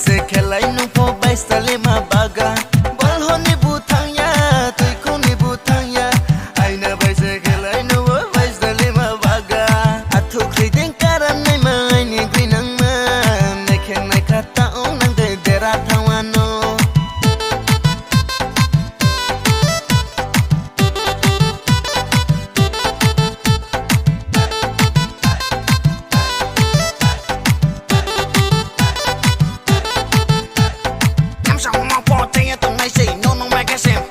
se khelai nu po bai sale ma baga bal ho ni butang ya tui ko ni butang ya ai na bai se khelai nu po bai sale ma baga athu khri den karan nai ma ai ni gri nang ma nai khen nai kha ta ong nang de dera thawano Say no, no, like I said.